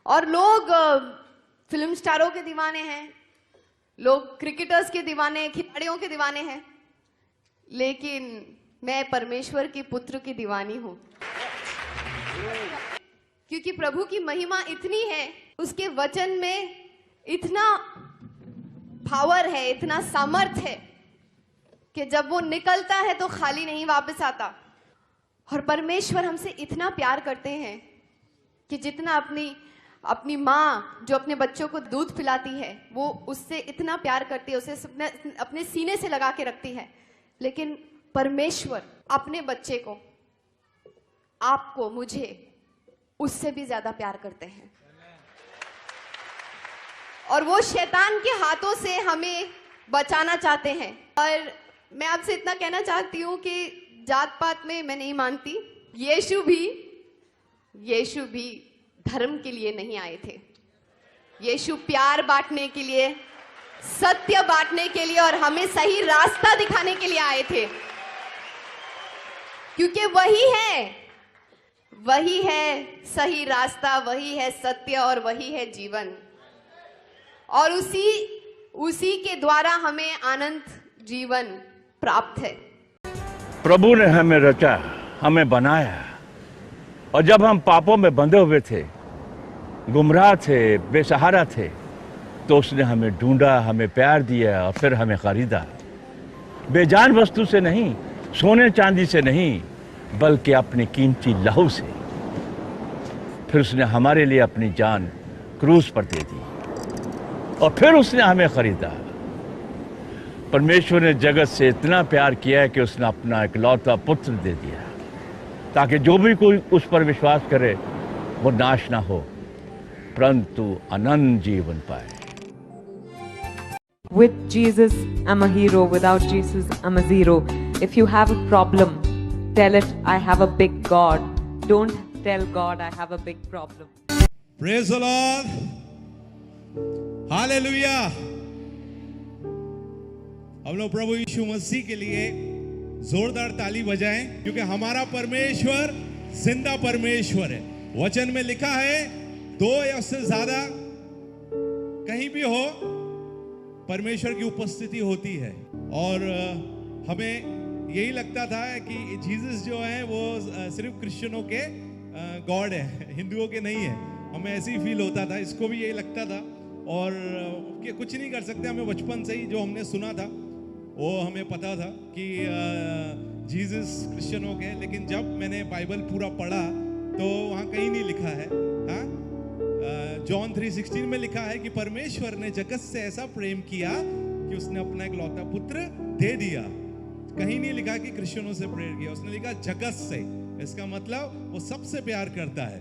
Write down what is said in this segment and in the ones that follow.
और लोग फिल्म स्टारों के दीवाने हैं, लोग क्रिकेटर्स के दीवाने, खिलाड़ियों के दीवाने हैं, लेकिन मैं परमेश्वर की पुत्र की दीवानी हूं, क्योंकि प्रभु की महिमा इतनी है, उसके वचन में इतना पावर है, इतना सामर्थ है कि जब वो निकलता है तो खाली नहीं वापस आता। और परमेश्वर हमसे इतना प्यार करते हैं कि जितना अपनी माँ जो अपने बच्चों को दूध पिलाती है, वो उससे इतना प्यार करती है, उसे अपने सीने से लगा के रखती है, लेकिन परमेश्वर अपने बच्चे को, आपको, मुझे उससे भी ज्यादा प्यार करते हैं। और वो शैतान के हाथों से हमें बचाना चाहते हैं। और मैं आपसे इतना कहना चाहती हूँ कि जात पात में मैं नहीं मानती। यीशु भी धर्म के लिए नहीं आए थे। यीशु प्यार बांटने के लिए, सत्य बांटने के लिए और हमें सही रास्ता दिखाने के लिए आए थे, क्योंकि वही है सही रास्ता, वही है सत्य और वही है जीवन। और उसी के द्वारा हमें अनंत जीवन प्राप्त है। प्रभु ने हमें रचा, हमें बनाया, और जब हम पापों में बंधे हुए थे, गुमराह थे, बेसहारा थे, तो उसने हमें ढूंढा, हमें प्यार दिया और फिर हमें खरीदा। बेजान वस्तु से नहीं, सोने चांदी से नहीं, बल्कि अपनी कीमती लहू से। फिर उसने हमारे लिए अपनी जान क्रूस पर दे दी और फिर उसने हमें खरीदा। परमेश्वर ने जगत से इतना प्यार किया है कि उसने अपना इकलौता पुत्र दे दिया, ताकि जो भी कोई उस पर विश्वास करे वो नाश ना हो, परंतु अनंत जीवन पाए। With Jesus, I'm a hero. Without Jesus, I'm a zero. If you have a problem, tell it, I have a big God. Don't tell God, I have a big problem. Praise the Lord. Hallelujah. हम लोग प्रभु यीशु मसीह के लिए जोरदार ताली बजाएं, क्योंकि हमारा परमेश्वर जिंदा परमेश्वर है। वचन में लिखा है, दो या उससे ज्यादा कहीं भी हो, परमेश्वर की उपस्थिति होती है। और हमें यही लगता था कि जीसस जो है वो सिर्फ क्रिश्चियनों के गॉड है, हिंदुओं के नहीं है। हमें ऐसे ही फील होता था, इसको भी यही लगता था। और कुछ नहीं कर सकते, हमें बचपन से ही जो हमने सुना था वो हमें पता था कि जीसस क्रिश्चियनों के। लेकिन जब मैंने बाइबल पूरा पढ़ा तो वहाँ कहीं नहीं लिखा है। हाँ, जॉन 3:16 में लिखा है कि परमेश्वर ने जगत से ऐसा प्रेम किया कि उसने अपना इकलौता पुत्र दे दिया। कहीं नहीं लिखा कि क्रिश्चियनों से प्रेम किया, उसने लिखा जगत से। इसका मतलब वो सबसे प्यार करता है।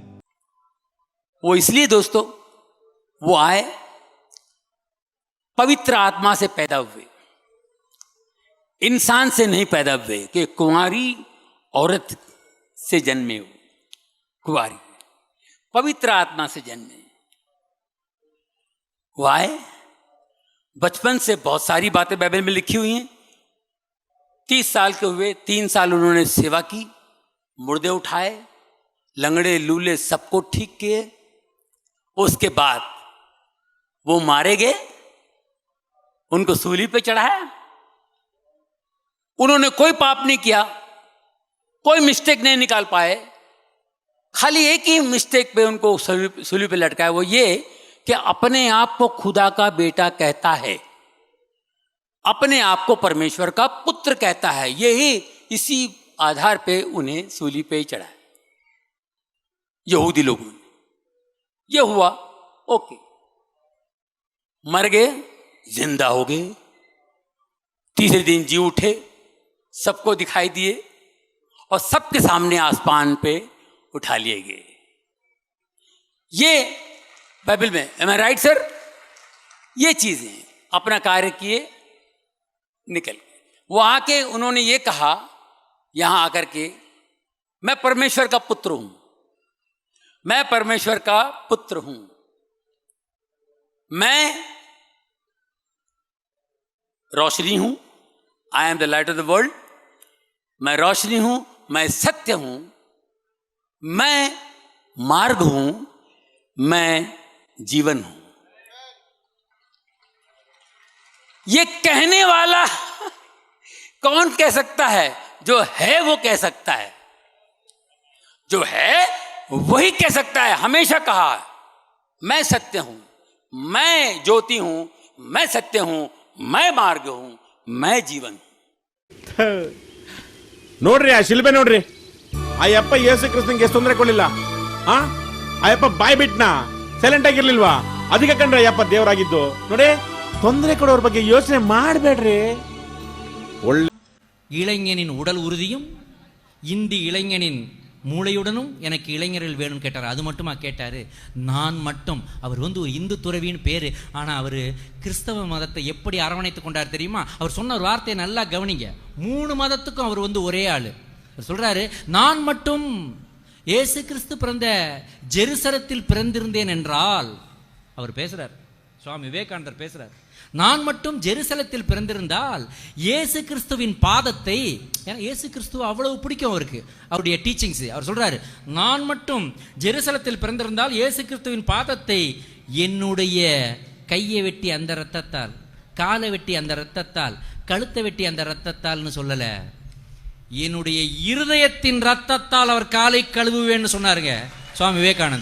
वो इसलिए दोस्तों वो आए, पवित्र आत्मा से पैदा हुए, इंसान से नहीं पैदा हुए कि कुंवारी औरत से जन्मे हो। कुंवारी पवित्र आत्मा से जन्मे। वो आए, बचपन से बहुत सारी बातें बाइबल में लिखी हुई हैं। 30 साल के हुए, 3 साल उन्होंने सेवा की, मुर्दे उठाए, लंगड़े लूले सबको ठीक किए। उसके बाद वो मारे गए, उनको सूली पे चढ़ाया। उन्होंने कोई पाप नहीं किया, कोई मिस्टेक नहीं निकाल पाए। खाली एक ही मिस्टेक पे उनको सूली पे लटकाया, वो ये कि अपने आप को खुदा का बेटा कहता है, अपने आप को परमेश्वर का पुत्र कहता है। यही इसी आधार पे उन्हें सूली पे ही चढ़ाया यहूदी लोगों ने। ये हुआ, ओके, मर गए, जिंदा हो गए, तीसरे दिन जी उठे, सबको दिखाई दिए और सबके सामने आसमान पे उठा लिए गए। ये बाइबल में, एम आई राइट सर? ये चीजें अपना कार्य किए, निकल गए। वो आके उन्होंने ये कहा, यहां आकर के, मैं परमेश्वर का पुत्र हूं, मैं परमेश्वर का पुत्र हूं, मैं रोशनी हूं, I am the light of the world. मैं रोशनी हूं, मैं सत्य हूं, मैं मार्ग हूं, मैं जीवन हूं। ये कहने वाला कौन कह सकता है? जो है वो कह सकता है, जो है वही कह सकता है। हमेशा कहा है, मैं सत्य हूं, मैं ज्योति हूं, मैं सत्य हूं, मैं मार्ग हूं, मैं जीवन हूं। ನೋಡ್ರಿ ಆ ಶಿಲ್ಬೆ ನೋಡ್ರಿ, ಆ ಯಪ್ಪ ಯೇಸು ಕ್ರಿಸ್ತನ್ಗೆ ಎಷ್ಟು ತೊಂದರೆ ಕೊಡ್ಲಿಲ್ಲ. ಆ ಯಪ್ಪ ಬಾಯ್ ಬಿಟ್ನಾ, ಸೈಲೆಂಟ್ ಆಗಿರ್ಲಿಲ್ವಾ? ಅದಕ್ಕೆ ಕಂಡ್ರೆ ಯಪ್ಪ ದೇವರಾಗಿದ್ದು. ನೋಡಿ, ತೊಂದರೆ ಕೊಡೋರ ಬಗ್ಗೆ ಯೋಚನೆ ಮಾಡಬೇಡ್ರಿ. ಒಳ್ಳೆ இளைஞனின் உடல் உறுதியும் இந்தி இளைஞனின் மூளையுடனும் எனக்கு இளைஞர்கள் வேணும்னு கேட்டார். அது மட்டுமா கேட்டார்? நான் மட்டும். அவர் வந்து ஒரு இந்து துறவின்னு பேர், ஆனால் அவர் கிறிஸ்தவ மதத்தை எப்படி அரவணைத்து கொண்டார் தெரியுமா? அவர் சொன்ன ஒரு வார்த்தையை நல்லா கவனிங்க. 3 மதத்துக்கும் அவர் வந்து ஒரே ஆள். அவர் சொல்றாரு, நான் மட்டும் இயேசு கிறிஸ்து பிறந்த ஜெருசலத்தில் பிறந்திருந்தேன் என்றால், அவர் பேசுறார், சுவாமி விவேகானந்தர் பேசுறார், நான் மட்டும் ஜெருசலத்தில் பிறந்திருந்தால் இயேசு கிறிஸ்துவின் பாதத்தை, ஏன்னா இயேசு கிறிஸ்துவ அவ்வளவு பிடிக்கும் அவருக்கு, அவருடைய டீச்சிங்ஸ். அவர் சொல்றாரு, நான் மட்டும் ஜெருசலத்தில் பிறந்திருந்தால் இயேசு கிறிஸ்துவின் பாதத்தை என்னுடைய கையை வெட்டி அந்த ரத்தத்தால், காலை வெட்டி அந்த ரத்தத்தால், கழுத்தை வெட்டி அந்த ரத்தத்தால்னு சொல்லல, என்னுடைய இருதயத்தின் ரத்தத்தால் அவர் காலை கழுவுவேன்னு சொன்னாருங்க சுவாமி விவேகானந்தர்.